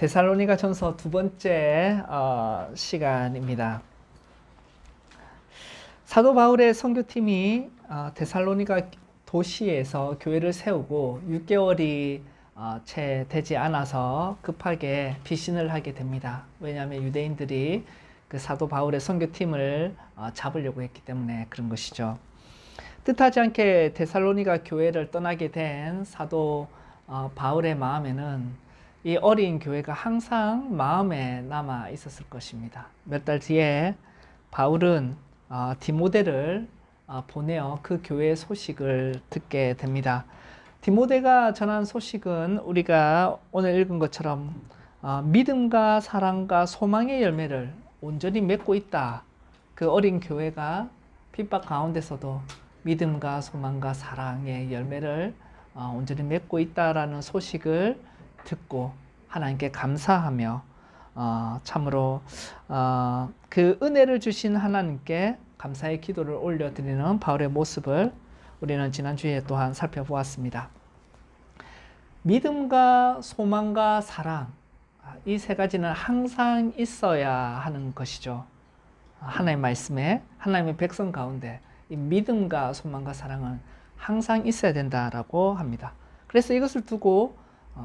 데살로니가 전서 두 번째 시간입니다. 사도 바울의 선교팀이 데살로니가 도시에서 교회를 세우고 6개월이 채 되지 않아서 급하게 피신을 하게 됩니다. 왜냐하면 유대인들이 그 사도 바울의 선교팀을 잡으려고 했기 때문에 그런 것이죠. 뜻하지 않게 데살로니가 교회를 떠나게 된 사도 바울의 마음에는 이 어린 교회가 항상 마음에 남아 있었을 것입니다. 몇 달 뒤에 바울은 디모데를 보내어 그 교회의 소식을 듣게 됩니다. 디모데가 전한 소식은 우리가 오늘 읽은 것처럼 믿음과 사랑과 소망의 열매를 온전히 맺고 있다. 그 어린 교회가 핍박 가운데서도 믿음과 소망과 사랑의 열매를 온전히 맺고 있다라는 소식을 듣고 하나님께 감사하며 참으로 그 은혜를 주신 하나님께 감사의 기도를 올려드리는 바울의 모습을 우리는 지난주에 또한 살펴보았습니다. 믿음과 소망과 사랑, 이 세 가지는 항상 있어야 하는 것이죠. 하나님의 말씀에, 하나님의 백성 가운데 이 믿음과 소망과 사랑은 항상 있어야 된다라고 합니다. 그래서 이것을 두고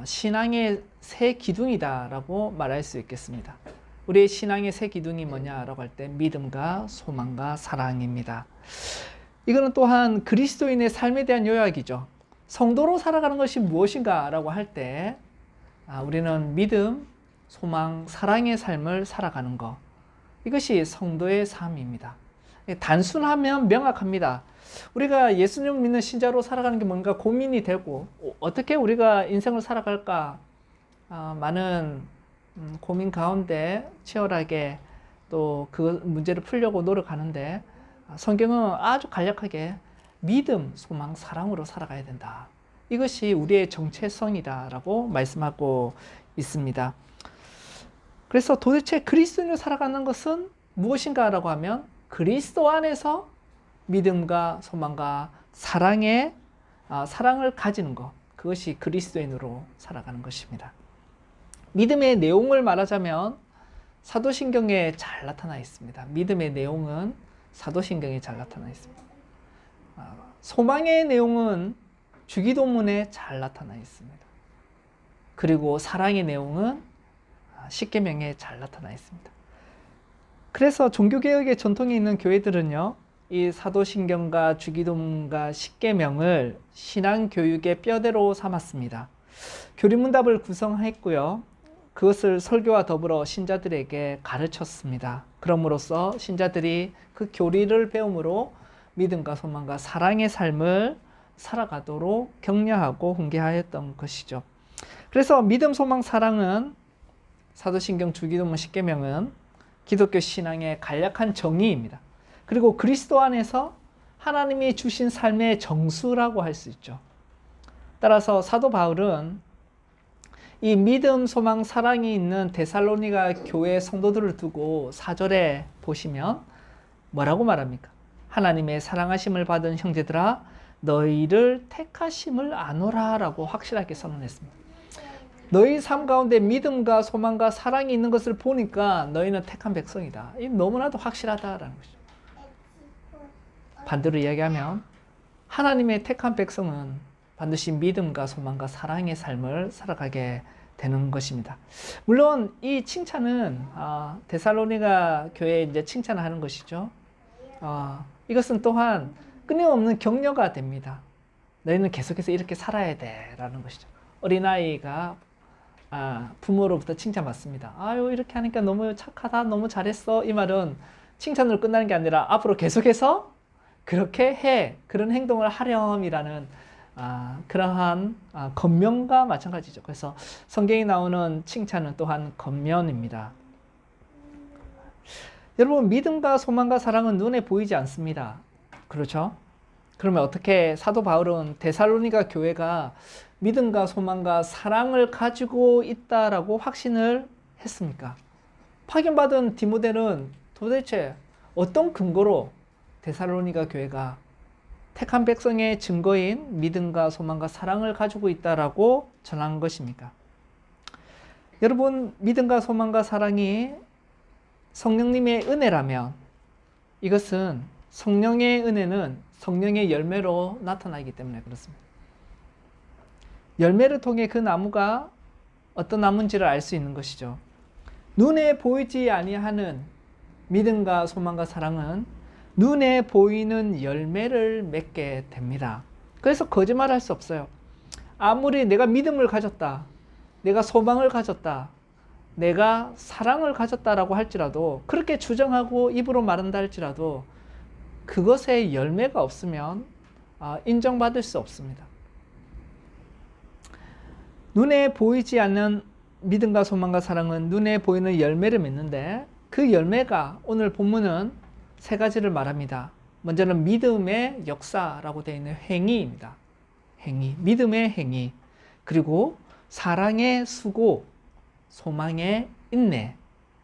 신앙의 세 기둥이다라고 말할 수 있겠습니다. 우리의 신앙의 세 기둥이 뭐냐라고 할 때 믿음과 소망과 사랑입니다. 이거는 또한 그리스도인의 삶에 대한 요약이죠. 성도로 살아가는 것이 무엇인가라고 할 때 우리는 믿음, 소망, 사랑의 삶을 살아가는 것, 이것이 성도의 삶입니다. 단순하면 명확합니다. 우리가 예수님 믿는 신자로 살아가는 게 뭔가 고민이 되고 어떻게 우리가 인생을 살아갈까 많은 고민 가운데 치열하게 또 그 문제를 풀려고 노력하는데 성경은 아주 간략하게 믿음, 소망, 사랑으로 살아가야 된다. 이것이 우리의 정체성이다라고 말씀하고 있습니다. 그래서 도대체 그리스도인으로 살아가는 것은 무엇인가라고 하면 그리스도 안에서 믿음과 소망과 사랑을 가지는 것, 그것이 그리스도인으로 살아가는 것입니다. 믿음의 내용을 말하자면 사도신경에 잘 나타나 있습니다. 믿음의 내용은 사도신경에 잘 나타나 있습니다. 소망의 내용은 주기도문에 잘 나타나 있습니다. 그리고 사랑의 내용은 십계명에 잘 나타나 있습니다. 그래서 종교개혁의 전통이 있는 교회들은요, 이 사도신경과 주기도문과 십계명을 신앙교육의 뼈대로 삼았습니다. 교리문답을 구성했고요. 그것을 설교와 더불어 신자들에게 가르쳤습니다. 그럼으로써 신자들이 그 교리를 배움으로 믿음과 소망과 사랑의 삶을 살아가도록 격려하고 훈계하였던 것이죠. 그래서 믿음, 소망, 사랑은 사도신경, 주기도문, 십계명은 기독교 신앙의 간략한 정의입니다. 그리고 그리스도 안에서 하나님이 주신 삶의 정수라고 할 수 있죠. 따라서 사도 바울은 이 믿음, 소망, 사랑이 있는 데살로니가 교회 성도들을 두고 4절에 보시면 뭐라고 말합니까? 하나님의 사랑하심을 받은 형제들아 너희를 택하심을 아노라 라고 확실하게 선언했습니다. 너희 삶 가운데 믿음과 소망과 사랑이 있는 것을 보니까 너희는 택한 백성이다. 이 너무나도 확실하다라는 것이죠. 반대로 이야기하면 하나님의 택한 백성은 반드시 믿음과 소망과 사랑의 삶을 살아가게 되는 것입니다. 물론 이 칭찬은 데살로니가 교회에 이제 칭찬을 하는 것이죠. 이것은 또한 끊임없는 격려가 됩니다. 너희는 계속해서 이렇게 살아야 돼라는 것이죠. 어린아이가 부모로부터 칭찬받습니다. 아유 이렇게 하니까 너무 착하다, 너무 잘했어. 이 말은 칭찬으로 끝나는 게 아니라 앞으로 계속해서 그렇게 해, 그런 행동을 하렴이라는 그러한 권면과 마찬가지죠. 그래서 성경에 나오는 칭찬은 또한 권면입니다. 여러분, 믿음과 소망과 사랑은 눈에 보이지 않습니다. 그렇죠? 그러면 어떻게 사도 바울은 데살로니가 교회가 믿음과 소망과 사랑을 가지고 있다라고 확신을 했습니까? 파견받은 디모데는 도대체 어떤 근거로 데살로니가 교회가 택한 백성의 증거인 믿음과 소망과 사랑을 가지고 있다라고 전한 것입니까? 여러분, 믿음과 소망과 사랑이 성령님의 은혜라면 이것은 성령의 은혜는 성령의 열매로 나타나기 때문에 그렇습니다. 열매를 통해 그 나무가 어떤 나무인지를 알 수 있는 것이죠. 눈에 보이지 아니하는 믿음과 소망과 사랑은 눈에 보이는 열매를 맺게 됩니다. 그래서 거짓말할 수 없어요. 아무리 내가 믿음을 가졌다, 내가 소망을 가졌다, 내가 사랑을 가졌다라고 할지라도, 그렇게 주장하고 입으로 말한다 할지라도 그것에 열매가 없으면 인정받을 수 없습니다. 눈에 보이지 않는 믿음과 소망과 사랑은 눈에 보이는 열매를 맺는데, 그 열매가 오늘 본문은 세 가지를 말합니다. 먼저는 믿음의 역사라고 되어 있는 행위입니다. 행위, 믿음의 행위, 그리고 사랑의 수고, 소망의 인내,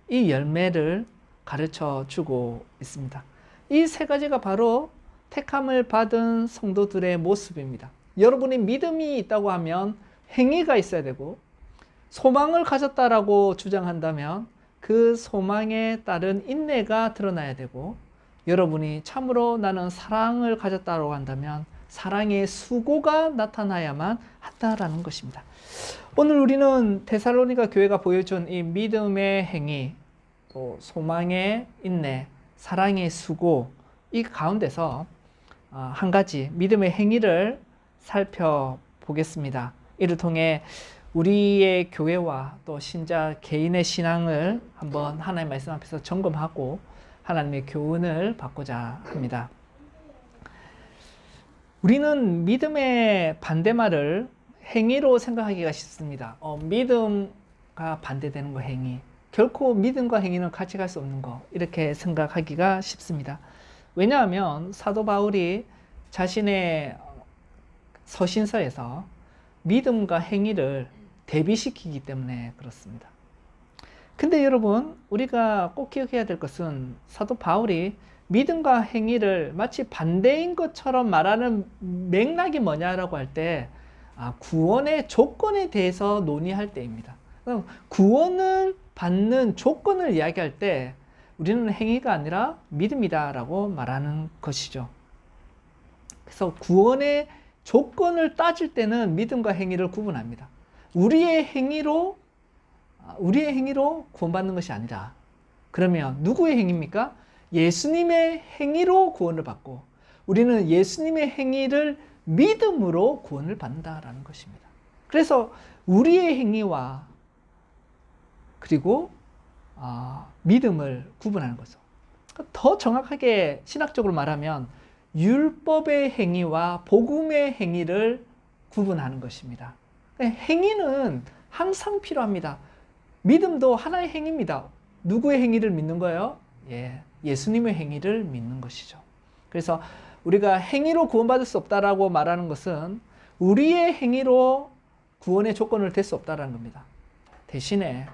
이 열매를 가르쳐 주고 있습니다. 이 세 가지가 바로 택함을 받은 성도들의 모습입니다. 여러분이 믿음이 있다고 하면 행위가 있어야 되고, 소망을 가졌다라고 주장한다면 그 소망에 따른 인내가 드러나야 되고, 여러분이 참으로 나는 사랑을 가졌다고 한다면 사랑의 수고가 나타나야만 한다라는 것입니다. 오늘 우리는 데살로니가 교회가 보여준 이 믿음의 행위, 또 소망의 인내, 사랑의 수고, 이 가운데서 한 가지 믿음의 행위를 살펴보겠습니다. 이를 통해 우리의 교회와 또 신자 개인의 신앙을 한번 하나님의 말씀 앞에서 점검하고 하나님의 교훈을 받고자 합니다. 우리는 믿음의 반대말을 행위로 생각하기가 쉽습니다. 믿음과 반대되는 거 행위. 결코 믿음과 행위는 같이 갈 수 없는 거, 이렇게 생각하기가 쉽습니다. 왜냐하면 사도 바울이 자신의 서신서에서 믿음과 행위를 대비시키기 때문에 그렇습니다. 근데 여러분, 우리가 꼭 기억해야 될 것은 사도 바울이 믿음과 행위를 마치 반대인 것처럼 말하는 맥락이 뭐냐라고 할 때, 구원의 조건에 대해서 논의할 때입니다. 구원을 받는 조건을 이야기할 때 우리는 행위가 아니라 믿음이다라고 말하는 것이죠. 그래서 구원의 조건을 따질 때는 믿음과 행위를 구분합니다. 우리의 행위로 구원받는 것이 아니라, 그러면 누구의 행위입니까? 예수님의 행위로 구원을 받고, 우리는 예수님의 행위를 믿음으로 구원을 받는다라는 것입니다. 그래서 우리의 행위와 그리고 믿음을 구분하는 거죠. 더 정확하게 신학적으로 말하면 율법의 행위와 복음의 행위를 구분하는 것입니다. 행위는 항상 필요합니다. 믿음도 하나의 행위입니다. 누구의 행위를 믿는 거예요? 예수님의 행위를 믿는 것이죠. 그래서 우리가 행위로 구원받을 수 없다라고 말하는 것은 우리의 행위로 구원의 조건을 댈 수 없다라는 겁니다. 대신에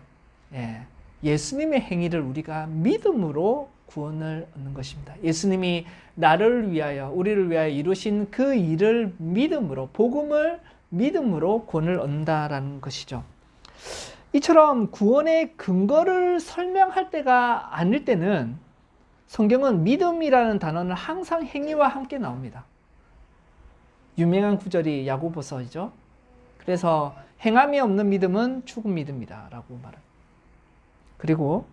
예수님의 행위를 우리가 믿음으로 구원을 얻는 것입니다. 예수님이 나를 위하여, 우리를 위하여 이루신 그 일을 믿음으로, 복음을 믿음으로 구원을 얻는다라는 것이죠. 이처럼 구원의 근거를 설명할 때가 아닐 때는 성경은 믿음이라는 단어는 항상 행위와 함께 나옵니다. 유명한 구절이 야고보서이죠. 그래서 행함이 없는 믿음은 죽은 믿음이다 라고 말합니다. 그리고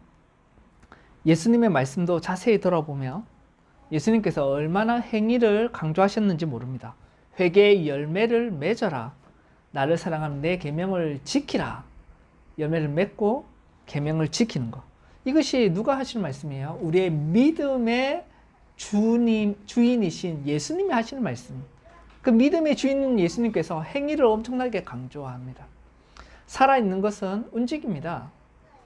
예수님의 말씀도 자세히 들어보면 예수님께서 얼마나 행위를 강조하셨는지 모릅니다. 회개의 열매를 맺어라. 나를 사랑하는 내 계명을 지키라. 열매를 맺고 계명을 지키는 것. 이것이 누가 하시는 말씀이에요? 우리의 믿음의 주인이신 예수님이 하시는 말씀. 그 믿음의 주인인 예수님께서 행위를 엄청나게 강조합니다. 살아있는 것은 움직입니다.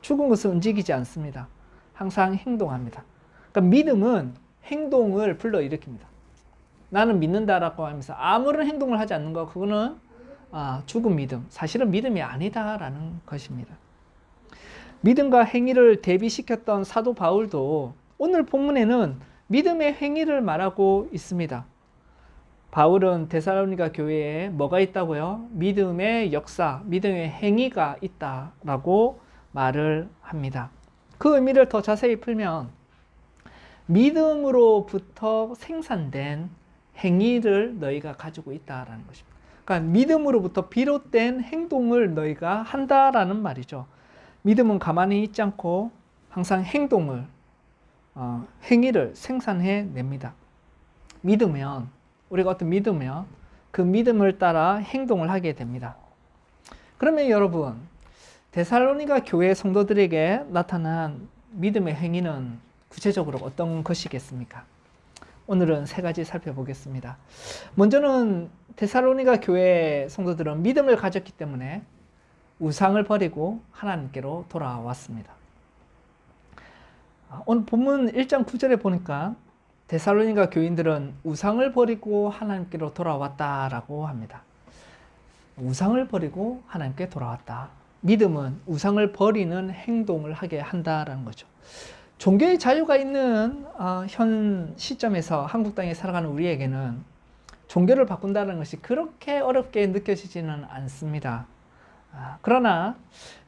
죽은 것은 움직이지 않습니다. 항상 행동합니다. 그러니까 믿음은 행동을 불러일으킵니다. 나는 믿는다라고 하면서 아무런 행동을 하지 않는 것, 그거는 죽은 믿음, 사실은 믿음이 아니다라는 것입니다. 믿음과 행위를 대비시켰던 사도 바울도 오늘 본문에는 믿음의 행위를 말하고 있습니다. 바울은 데살로니가 교회에 뭐가 있다고요? 믿음의 역사, 믿음의 행위가 있다라고 말을 합니다. 그 의미를 더 자세히 풀면 믿음으로부터 생산된 행위를 너희가 가지고 있다라는 것입니다. 그러니까 믿음으로부터 비롯된 행동을 너희가 한다라는 말이죠. 믿음은 가만히 있지 않고 항상 행동을, 행위를 생산해냅니다. 믿으면, 우리가 어떤 믿으면 그 믿음을 따라 행동을 하게 됩니다. 그러면 여러분, 데살로니가 교회 성도들에게 나타난 믿음의 행위는 구체적으로 어떤 것이겠습니까? 오늘은 세 가지 살펴보겠습니다. 먼저는 데살로니가 교회 성도들은 믿음을 가졌기 때문에 우상을 버리고 하나님께로 돌아왔습니다. 오늘 본문 1장 9절에 보니까 데살로니가 교인들은 우상을 버리고 하나님께로 돌아왔다라고 합니다. 우상을 버리고 하나님께 돌아왔다. 믿음은 우상을 버리는 행동을 하게 한다라는 거죠. 종교의 자유가 있는 현 시점에서 한국 땅에 살아가는 우리에게는 종교를 바꾼다는 것이 그렇게 어렵게 느껴지지는 않습니다. 그러나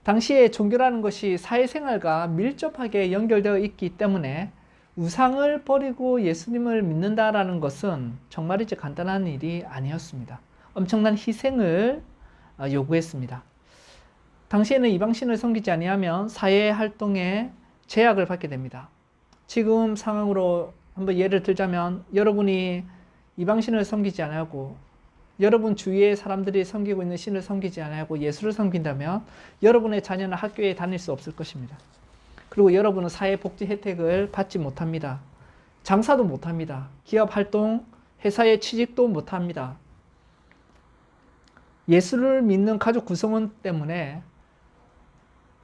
당시에 종교라는 것이 사회생활과 밀접하게 연결되어 있기 때문에 우상을 버리고 예수님을 믿는다라는 것은 정말이지 간단한 일이 아니었습니다. 엄청난 희생을 요구했습니다. 당시에는 이방신을 섬기지 아니하면 사회활동에 제약을 받게 됩니다. 지금 상황으로 한번 예를 들자면 여러분이 이방신을 섬기지 않고 여러분 주위의 사람들이 섬기고 있는 신을 섬기지 않고 예수를 섬긴다면 여러분의 자녀는 학교에 다닐 수 없을 것입니다. 그리고 여러분은 사회복지 혜택을 받지 못합니다. 장사도 못합니다. 기업활동, 회사에 취직도 못합니다. 예수를 믿는 가족 구성원 때문에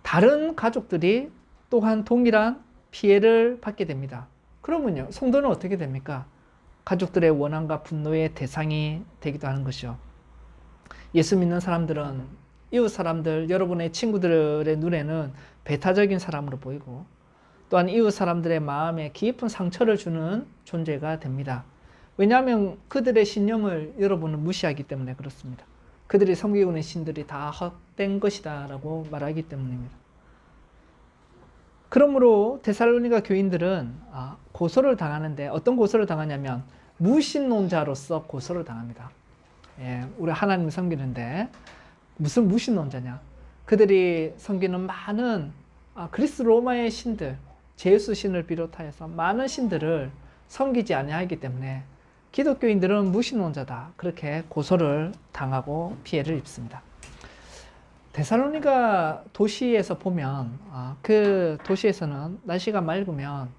다른 가족들이 또한 동일한 피해를 받게 됩니다. 그러면요, 성도는 어떻게 됩니까? 가족들의 원한과 분노의 대상이 되기도 하는 것이죠. 예수 믿는 사람들은 이웃 사람들, 여러분의 친구들의 눈에는 배타적인 사람으로 보이고 또한 이웃 사람들의 마음에 깊은 상처를 주는 존재가 됩니다. 왜냐하면 그들의 신념을 여러분은 무시하기 때문에 그렇습니다. 그들이 섬기고 있는 신들이 다 헛된 것이다 라고 말하기 때문입니다. 그러므로 데살로니가 교인들은 고소를 당하는데 어떤 고소를 당하냐면 무신론자로서 고소를 당합니다. 우리 하나님 섬기는데 무슨 무신론자냐? 그들이 섬기는 많은 그리스 로마의 신들, 제우스 신을 비롯하여서 많은 신들을 섬기지 아니하기 때문에 기독교인들은 무신론자다. 그렇게 고소를 당하고 피해를 입습니다. 데살로니가 도시에서 보면 그 도시에서는 날씨가 맑으면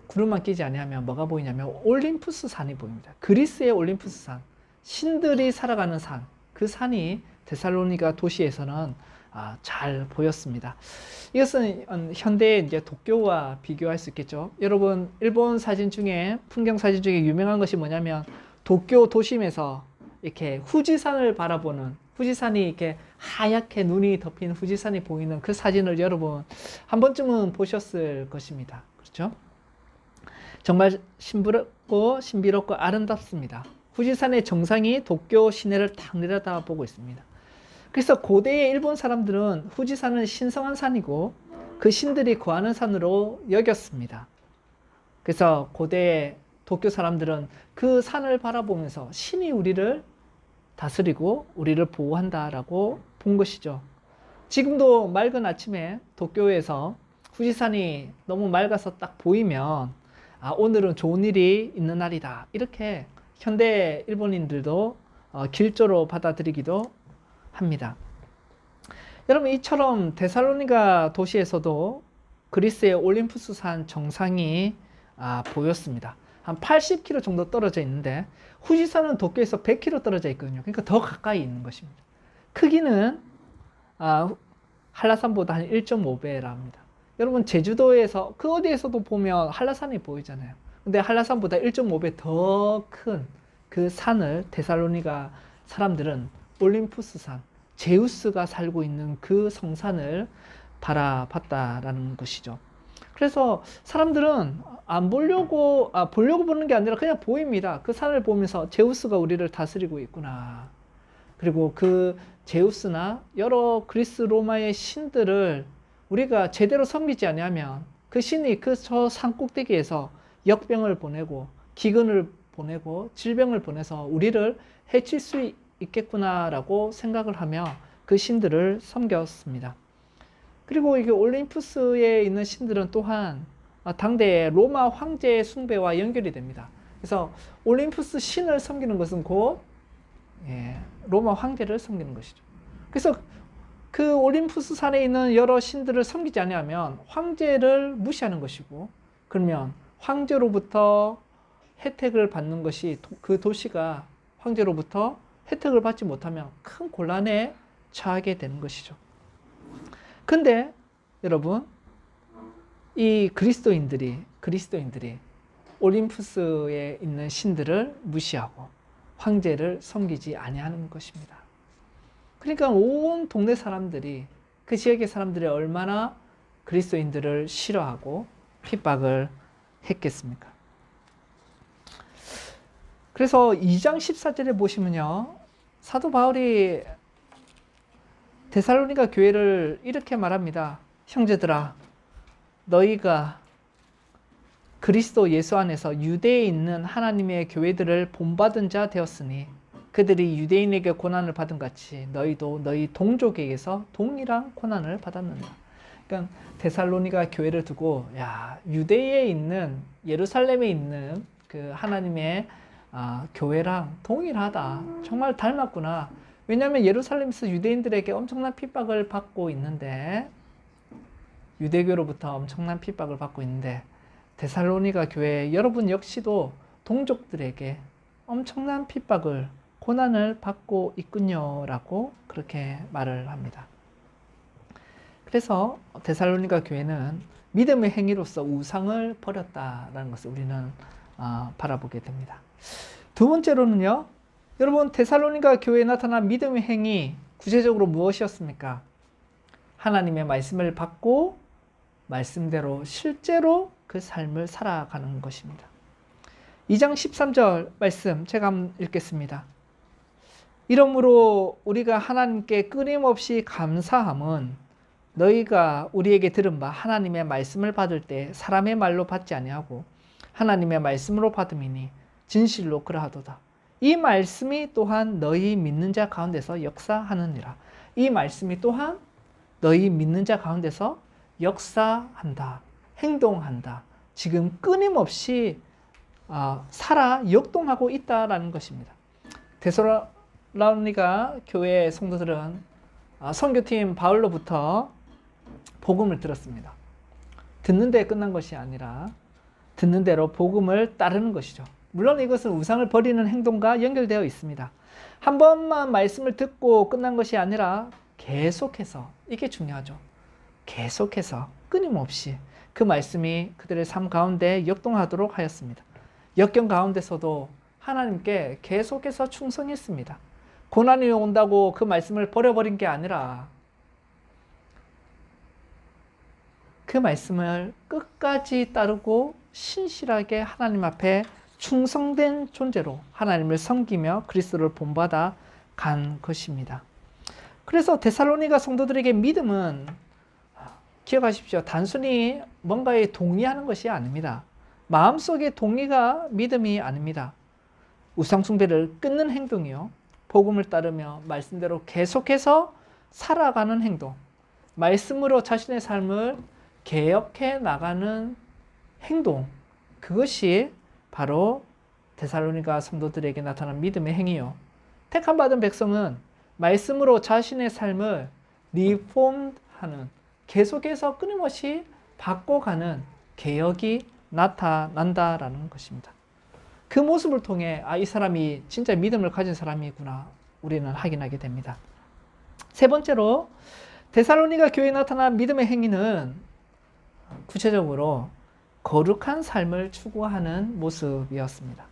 구름만 끼지 아니하면 뭐가 보이냐면 올림푸스 산이 보입니다. 그리스의 올림푸스 산, 신들이 살아가는 산, 그 산이 데살로니가 도시에서는 잘 보였습니다. 이것은 현대의 이제 도쿄와 비교할 수 있겠죠. 여러분, 일본 사진 중에 풍경 사진 중에 유명한 것이 뭐냐면 도쿄 도심에서 이렇게 후지산을 바라보는, 후지산이 이렇게 하얗게 눈이 덮인 후지산이 보이는 그 사진을 여러분 한 번쯤은 보셨을 것입니다. 그렇죠? 정말 신비롭고 아름답습니다. 후지산의 정상이 도쿄 시내를 탁 내려다보고 있습니다. 그래서 고대의 일본 사람들은 후지산은 신성한 산이고 그 신들이 거하는 산으로 여겼습니다. 그래서 고대 도쿄 사람들은 그 산을 바라보면서 신이 우리를 다스리고 우리를 보호한다라고 본 것이죠. 지금도 맑은 아침에 도쿄에서 후지산이 너무 맑아서 딱 보이면 오늘은 좋은 일이 있는 날이다. 이렇게 현대 일본인들도 길조로 받아들이기도 합니다. 여러분, 이처럼 데살로니가 도시에서도 그리스의 올림푸스 산 정상이 보였습니다. 한 80km 정도 떨어져 있는데 후지산은 도쿄에서 100km 떨어져 있거든요. 그러니까 더 가까이 있는 것입니다. 크기는 한라산보다 한 1.5배라 합니다. 여러분, 제주도에서 그 어디에서도 보면 한라산이 보이잖아요. 근데 한라산보다 1.5배 더 큰 그 산을 데살로니가 사람들은 올림푸스 산, 제우스가 살고 있는 그 성산을 바라봤다라는 것이죠. 그래서 사람들은 안 보려고 보는 게 아니라 그냥 보입니다. 그 산을 보면서 제우스가 우리를 다스리고 있구나. 그리고 그 제우스나 여러 그리스 로마의 신들을 우리가 제대로 섬기지 아니하면 그 신이 그 저 산 꼭대기에서 역병을 보내고 기근을 보내고 질병을 보내서 우리를 해칠 수 있겠구나라고 생각을 하며 그 신들을 섬겼습니다. 그리고 이게 올림푸스에 있는 신들은 또한 당대의 로마 황제의 숭배와 연결이 됩니다. 그래서 올림푸스 신을 섬기는 것은 곧 로마 황제를 섬기는 것이죠. 그래서 그 올림푸스 산에 있는 여러 신들을 섬기지 아니하면 황제를 무시하는 것이고, 그러면 황제로부터 혜택을 받는 것이 그 도시가 황제로부터 혜택을 받지 못하면 큰 곤란에 처하게 되는 것이죠. 근데 여러분, 이 그리스도인들이 올림푸스에 있는 신들을 무시하고 황제를 섬기지 아니하는 것입니다. 그러니까 온 동네 사람들이, 그 지역의 사람들이 얼마나 그리스도인들을 싫어하고 핍박을 했겠습니까? 그래서 2장 14절에 보시면요, 사도 바울이 데살로니가 교회를 이렇게 말합니다. 형제들아, 너희가 그리스도 예수 안에서 유대에 있는 하나님의 교회들을 본받은 자 되었으니 그들이 유대인에게 고난을 받은 같이 너희도 너희 동족에게서 동일한 고난을 받았느니라. 그러니까 데살로니가 교회를 두고, 야, 유대에 있는, 예루살렘에 있는 그 하나님의 교회랑 동일하다. 정말 닮았구나. 왜냐하면 예루살렘에서 유대인들에게 엄청난 핍박을 받고 있는데, 유대교로부터 엄청난 핍박을 받고 있는데, 데살로니가 교회 여러분 역시도 동족들에게 엄청난 핍박을, 고난을 받고 있군요 라고 그렇게 말을 합니다. 그래서 데살로니가 교회는 믿음의 행위로서 우상을 버렸다라는 것을 우리는 바라보게 됩니다. 두 번째로는요, 여러분, 데살로니가 교회에 나타난 믿음의 행위, 구체적으로 무엇이었습니까? 하나님의 말씀을 받고 말씀대로 실제로 그 삶을 살아가는 것입니다. 2장 13절 말씀 제가 한번 읽겠습니다. 이러므로 우리가 하나님께 끊임없이 감사함은 너희가 우리에게 들은 바 하나님의 말씀을 받을 때 사람의 말로 받지 아니하고 하나님의 말씀으로 받음이니 진실로 그러하도다. 이 말씀이 또한 너희 믿는 자 가운데서 역사하느니라. 이 말씀이 또한 너희 믿는 자 가운데서 역사한다, 행동한다, 지금 끊임없이 살아 역동하고 있다라는 것입니다. 데살로니가 교회 성도들은 선교팀 바울로부터 복음을 들었습니다. 듣는 데 끝난 것이 아니라 듣는 대로 복음을 따르는 것이죠. 물론 이것은 우상을 버리는 행동과 연결되어 있습니다. 한 번만 말씀을 듣고 끝난 것이 아니라 계속해서, 이게 중요하죠. 계속해서 끊임없이 그 말씀이 그들의 삶 가운데 역동하도록 하였습니다. 역경 가운데서도 하나님께 계속해서 충성했습니다. 고난이 온다고 그 말씀을 버려버린 게 아니라 그 말씀을 끝까지 따르고 신실하게 하나님 앞에 충성된 존재로 하나님을 섬기며 그리스도를 본받아 간 것입니다. 그래서 데살로니가 성도들에게 믿음은, 기억하십시오, 단순히 뭔가에 동의하는 것이 아닙니다. 마음속의 동의가 믿음이 아닙니다. 우상숭배를 끊는 행동이요, 복음을 따르며 말씀대로 계속해서 살아가는 행동, 말씀으로 자신의 삶을 개혁해 나가는 행동, 그것이 바로 데살로니가 성도들에게 나타난 믿음의 행위요. 택함받은 백성은 말씀으로 자신의 삶을 리폼하는, 계속해서 끊임없이 바꿔가는 개혁이 나타난다라는 것입니다. 그 모습을 통해 이 사람이 진짜 믿음을 가진 사람이구나 우리는 확인하게 됩니다. 세 번째로 데살로니가 교회에 나타난 믿음의 행위는 구체적으로 거룩한 삶을 추구하는 모습이었습니다.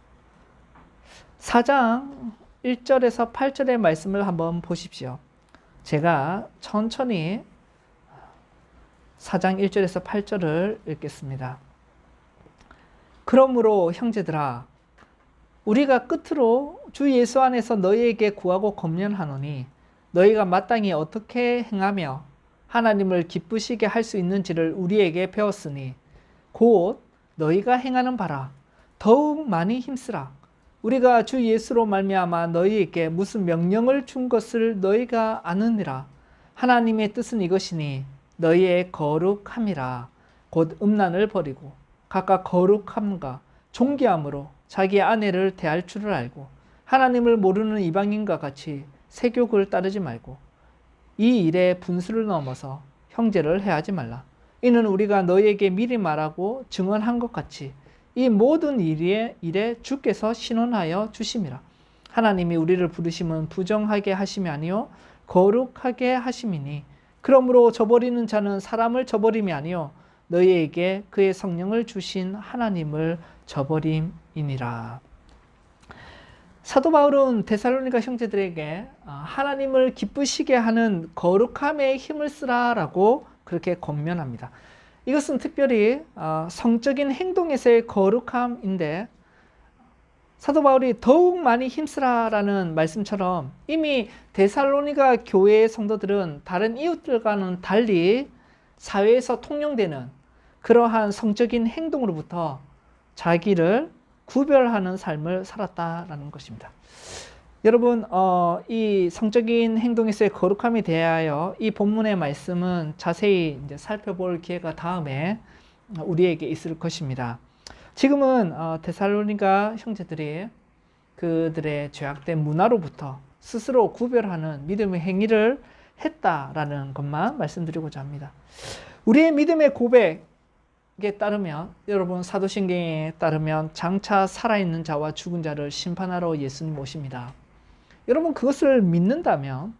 4장 1절에서 8절의 말씀을 한번 보십시오. 제가 천천히 4장 1절에서 8절을 읽겠습니다. 그러므로 형제들아 우리가 끝으로 주 예수 안에서 너희에게 구하고 검련하노니 너희가 마땅히 어떻게 행하며 하나님을 기쁘시게 할 수 있는지를 우리에게 배웠으니 곧 너희가 행하는 바라 더욱 많이 힘쓰라. 우리가 주 예수로 말미암아 너희에게 무슨 명령을 준 것을 너희가 아느니라. 하나님의 뜻은 이것이니 너희의 거룩함이라. 곧 음란을 버리고 각각 거룩함과 존귀함으로 자기 아내를 대할 줄을 알고 하나님을 모르는 이방인과 같이 세욕을 따르지 말고 이 일에 분수를 넘어서 형제를 해하지 말라. 이는 우리가 너희에게 미리 말하고 증언한 것 같이 이 모든 일에 주께서 신원하여 주심이라. 하나님이 우리를 부르심은 부정하게 하심이 아니요 거룩하게 하심이니 그러므로 저버리는 자는 사람을 저버림이 아니요 너희에게 그의 성령을 주신 하나님을 저버림이니라. 사도 바울은 데살로니가 형제들에게 하나님을 기쁘시게 하는 거룩함에 힘을 쓰라라고 그렇게 권면합니다. 이것은 특별히 성적인 행동에서의 거룩함인데 사도 바울이 더욱 많이 힘쓰라라는 말씀처럼 이미 데살로니가 교회의 성도들은 다른 이웃들과는 달리 사회에서 통용되는 그러한 성적인 행동으로부터 자기를 구별하는 삶을 살았다라는 것입니다. 여러분, 이 성적인 행동에서의 거룩함에 대하여 이 본문의 말씀은 자세히 이제 살펴볼 기회가 다음에 우리에게 있을 것입니다. 지금은 데살로니가 형제들이 그들의 죄악된 문화로부터 스스로 구별하는 믿음의 행위를 했다라는 것만 말씀드리고자 합니다. 우리의 믿음의 고백에 따르면 여러분 사도신경에 따르면 장차 살아있는 자와 죽은 자를 심판하러 예수님 오십니다. 여러분 그것을 믿는다면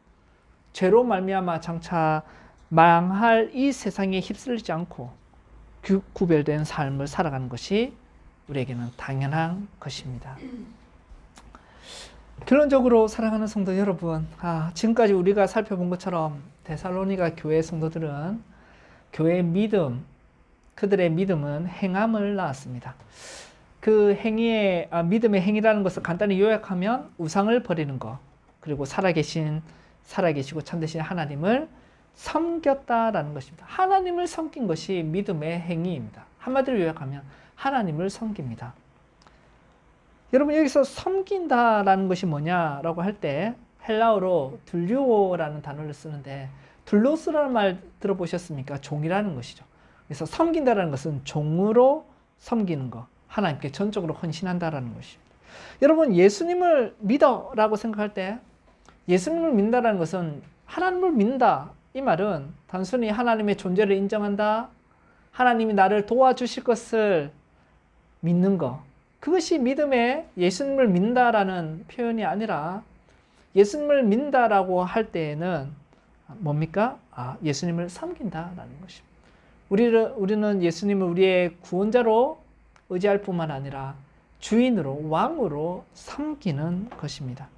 죄로 말미암아 장차 망할 이 세상에 휩쓸리지 않고 구별된 삶을 살아가는 것이 우리에게는 당연한 것입니다. 결론적으로 사랑하는 성도 여러분, 지금까지 우리가 살펴본 것처럼 데살로니가 교회 성도들은 교회의 믿음, 그들의 믿음은 행함을 낳았습니다. 그 행위의 믿음의 행위라는 것을 간단히 요약하면 우상을 버리는 것, 그리고 살아계시고 참되신 하나님을 섬겼다라는 것입니다. 하나님을 섬긴 것이 믿음의 행위입니다. 한마디로 요약하면 하나님을 섬깁니다. 여러분 여기서 섬긴다라는 것이 뭐냐라고 할 때 헬라어로 둘류오라는 단어를 쓰는데 둘로스라는 말 들어보셨습니까? 종이라는 것이죠. 그래서 섬긴다라는 것은 종으로 섬기는 것, 하나님께 전적으로 헌신한다라는 것입니다. 여러분 예수님을 믿어라고 생각할 때 예수님을 믿는다라는 것은 하나님을 믿는다. 이 말은 단순히 하나님의 존재를 인정한다, 하나님이 나를 도와주실 것을 믿는 것, 그것이 믿음의 예수님을 믿는다라는 표현이 아니라 예수님을 믿는다라고 할 때에는 뭡니까? 예수님을 섬긴다라는 것입니다. 우리는 예수님을 우리의 구원자로 의지할 뿐만 아니라 주인으로, 왕으로 섬기는 것입니다.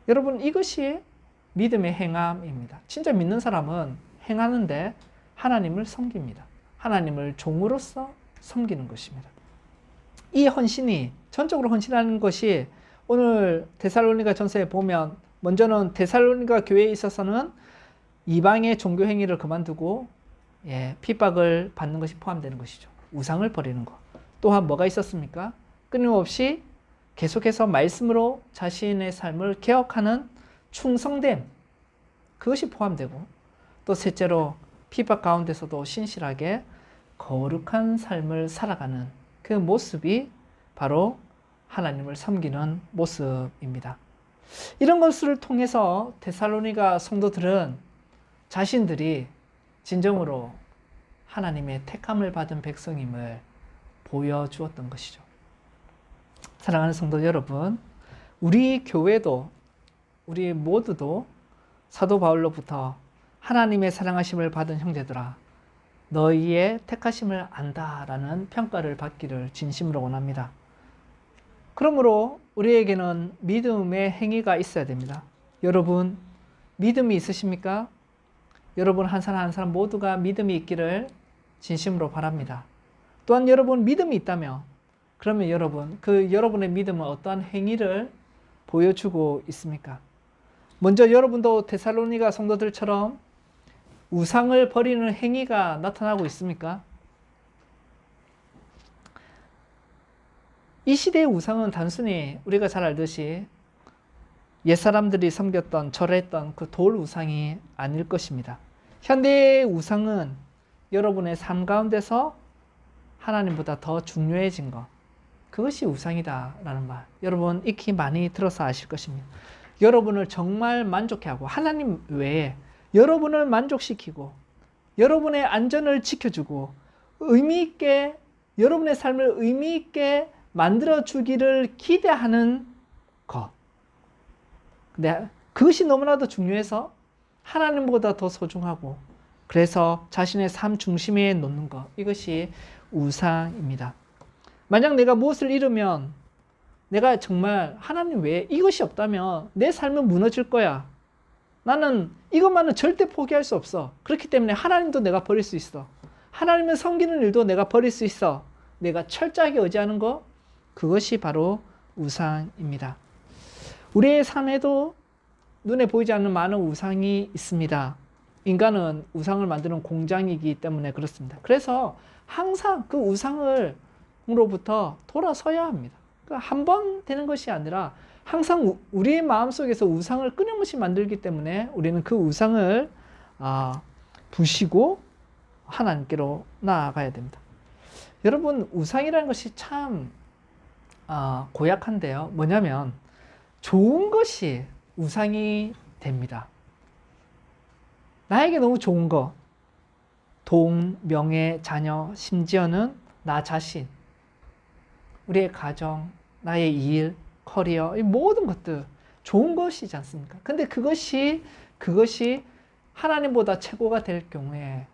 여러분 이것이 믿음의 행함입니다. 진짜 믿는 사람은 행하는데 하나님을 섬깁니다. 하나님을 종으로서 섬기는 것입니다. 이 헌신이 전적으로 헌신하는 것이 오늘 데살로니가 전서에 보면 먼저는 데살로니가 교회에 있어서는 이방의 종교 행위를 그만두고 핍박을 받는 것이 포함되는 것이죠. 우상을 버리는 것. 또한 뭐가 있었습니까? 끊임없이 계속해서 말씀으로 자신의 삶을 개혁하는 충성됨, 그것이 포함되고 또 셋째로 핍박 가운데서도 신실하게 거룩한 삶을 살아가는 그 모습이 바로 하나님을 섬기는 모습입니다. 이런 것을 통해서 데살로니가 성도들은 자신들이 진정으로 하나님의 택함을 받은 백성임을 보여주었던 것이죠. 사랑하는 성도 여러분, 우리 교회도 우리 모두도 사도 바울로부터 하나님의 사랑하심을 받은 형제들아 너희의 택하심을 안다라는 평가를 받기를 진심으로 원합니다. 그러므로 우리에게는 믿음의 행위가 있어야 됩니다. 여러분 믿음이 있으십니까? 여러분 한 사람 한 사람 모두가 믿음이 있기를 진심으로 바랍니다. 또한 여러분 믿음이 있다면 그러면 여러분 그 여러분의 믿음은 어떠한 행위를 보여주고 있습니까? 먼저 여러분도 데살로니가 성도들처럼 우상을 버리는 행위가 나타나고 있습니까? 이 시대의 우상은 단순히 우리가 잘 알듯이 옛사람들이 섬겼던 절했던 그 돌 우상이 아닐 것입니다. 현대의 우상은 여러분의 삶 가운데서 하나님보다 더 중요해진 것, 그것이 우상이다라는 말 여러분 익히 많이 들어서 아실 것입니다. 여러분을 정말 만족해 하고 하나님 외에 여러분을 만족시키고 여러분의 안전을 지켜주고 의미 있게 여러분의 삶을 의미 있게 만들어 주기를 기대하는 것. 근데 그것이 너무나도 중요해서 하나님보다 더 소중하고 그래서 자신의 삶 중심에 놓는 것. 이것이 우상입니다. 만약 내가 무엇을 잃으면 내가 정말 하나님 외에 이것이 없다면 내 삶은 무너질 거야. 나는 이것만은 절대 포기할 수 없어. 그렇기 때문에 하나님도 내가 버릴 수 있어. 하나님을 섬기는 일도 내가 버릴 수 있어. 내가 철저하게 의지하는 것, 그것이 바로 우상입니다. 우리의 삶에도 눈에 보이지 않는 많은 우상이 있습니다. 인간은 우상을 만드는 공장이기 때문에 그렇습니다. 그래서 항상 그 우상으로부터 돌아서야 합니다. 한 번 되는 것이 아니라 항상 우리의 마음속에서 우상을 끊임없이 만들기 때문에 우리는 그 우상을 부시고 하나님께로 나아가야 됩니다. 여러분 우상이라는 것이 참 고약한데요. 뭐냐면 좋은 것이 우상이 됩니다. 나에게 너무 좋은 것, 돈, 명예, 자녀, 심지어는 나 자신, 우리의 가정, 나의 일, 커리어, 이 모든 것들 좋은 것이지 않습니까? 근데 그것이 하나님보다 최고가 될 경우에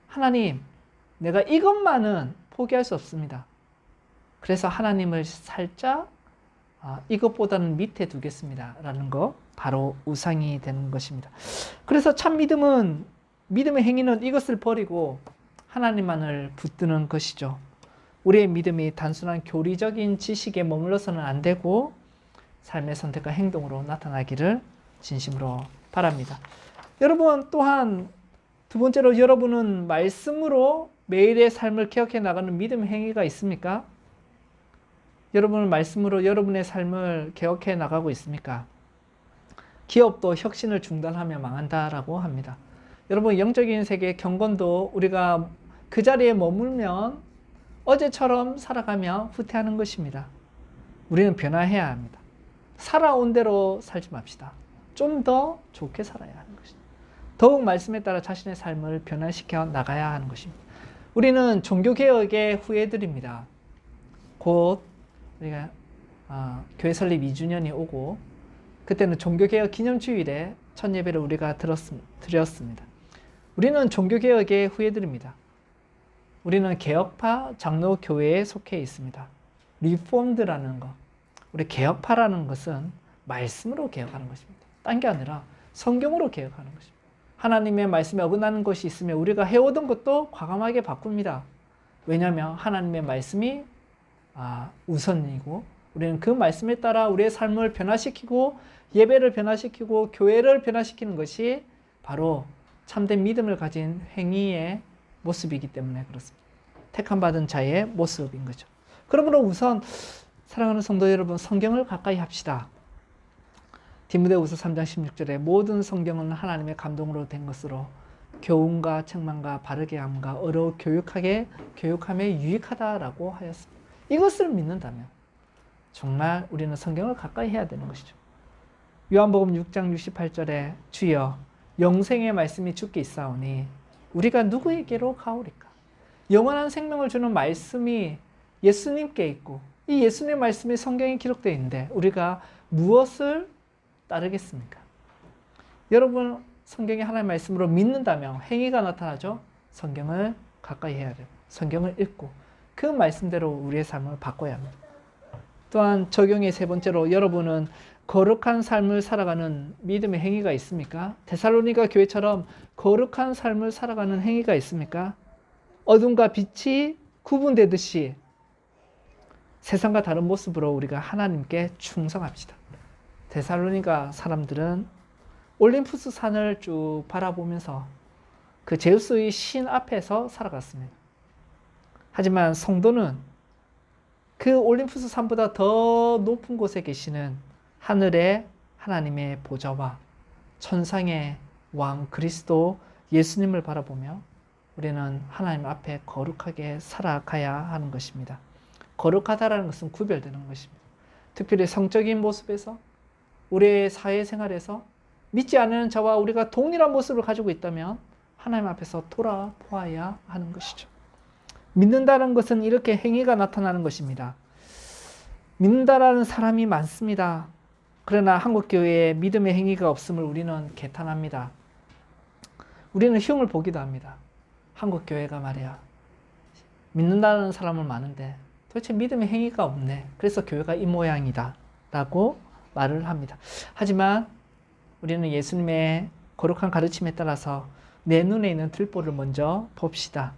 하나님, 내가 이것만은 포기할 수 없습니다. 그래서 하나님을 살짝 이것보다는 밑에 두겠습니다. 라는 거 바로 우상이 되는 것입니다. 그래서 참 믿음의 행위는 이것을 버리고 하나님만을 붙드는 것이죠. 우리의 믿음이 단순한 교리적인 지식에 머물러서는 안 되고 삶의 선택과 행동으로 나타나기를 진심으로 바랍니다. 여러분 또한 두 번째로 여러분은 말씀으로 매일의 삶을 개혁해 나가는 믿음의 행위가 있습니까? 여러분은 말씀으로 여러분의 삶을 개혁해 나가고 있습니까? 기업도 혁신을 중단하면 망한다라고 합니다. 여러분 영적인 세계 경건도 우리가 그 자리에 머물면 어제처럼 살아가며 후퇴하는 것입니다. 우리는 변화해야 합니다. 살아온 대로 살지 맙시다. 좀 더 좋게 살아야 하는 것입니다. 더욱 말씀에 따라 자신의 삶을 변화시켜 나가야 하는 것입니다. 우리는 종교개혁의 후예들입니다. 곧 우리가 교회 설립 2주년이 오고 그때는 종교개혁 기념주일에 첫 예배를 우리가 드렸습니다. 우리는 종교개혁의 후예들입니다. 우리는 개혁파 장로교회에 속해 있습니다. 리폼드라는 것, 우리 개혁파라는 것은 말씀으로 개혁하는 것입니다. 딴 게 아니라 성경으로 개혁하는 것입니다. 하나님의 말씀에 어긋나는 것이 있으면 우리가 해오던 것도 과감하게 바꿉니다. 왜냐하면 하나님의 말씀이 우선이고 우리는 그 말씀에 따라 우리의 삶을 변화시키고 예배를 변화시키고 교회를 변화시키는 것이 바로 참된 믿음을 가진 행위의 모습이기 때문에 그렇습니다. 택함받은 자의 모습인 거죠. 그러므로 우선 사랑하는 성도 여러분, 성경을 가까이 합시다. 디모데후서 3장 16절에 모든 성경은 하나님의 감동으로 된 것으로 교훈과 책망과 바르게 함과 어로 교육함에 유익하다라고 하였습니다. 이것을 믿는다면 정말 우리는 성경을 가까이 해야 되는 것이죠. 요한복음 6장 68절에 주여 영생의 말씀이 주께 있사오니 우리가 누구에게로 가오리까? 영원한 생명을 주는 말씀이 예수님께 있고 이 예수님의 말씀이 성경에 기록되어 있는데 우리가 무엇을 따르겠습니까? 여러분 성경이 하나님의 말씀으로 믿는다면 행위가 나타나죠. 성경을 가까이 해야 돼요. 성경을 읽고 그 말씀대로 우리의 삶을 바꿔야 합니다. 또한 적용의 세 번째로 여러분은 거룩한 삶을 살아가는 믿음의 행위가 있습니까? 데살로니가 교회처럼 거룩한 삶을 살아가는 행위가 있습니까? 어둠과 빛이 구분되듯이 세상과 다른 모습으로 우리가 하나님께 충성합시다. 데살로니가 사람들은 올림푸스 산을 쭉 바라보면서 그 제우스의 신 앞에서 살아갔습니다. 하지만 성도는 그 올림푸스 산보다 더 높은 곳에 계시는 하늘의 하나님의 보좌와 천상의 왕 그리스도 예수님을 바라보며 우리는 하나님 앞에 거룩하게 살아가야 하는 것입니다. 거룩하다라는 것은 구별되는 것입니다. 특별히 성적인 모습에서 우리의 사회생활에서 믿지 않는 자와 우리가 동일한 모습을 가지고 있다면 하나님 앞에서 돌아보아야 하는 것이죠. 믿는다는 것은 이렇게 행위가 나타나는 것입니다. 믿는다라는 사람이 많습니다. 그러나 한국교회에 믿음의 행위가 없음을 우리는 개탄합니다. 우리는 흉을 보기도 합니다. 한국교회가 말이야, 믿는다는 사람은 많은데 도대체 믿음의 행위가 없네. 그래서 교회가 이 모양이다 라고 말을 합니다. 하지만 우리는 예수님의 거룩한 가르침에 따라서 내 눈에 있는 들보를 먼저 봅시다.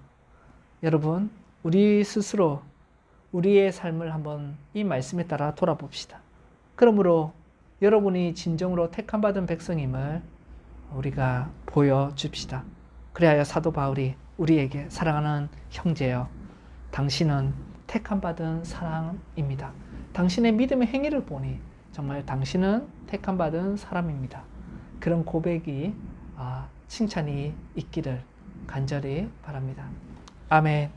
여러분, 우리 스스로 우리의 삶을 한번 이 말씀에 따라 돌아봅시다. 그러므로 여러분이 진정으로 택함받은 백성임을 우리가 보여줍시다. 그래야 사도 바울이 우리에게 사랑하는 형제여, 당신은 택함받은 사람입니다. 당신의 믿음의 행위를 보니 정말 당신은 택함받은 사람입니다. 그런 고백이 칭찬이 있기를 간절히 바랍니다. 아멘.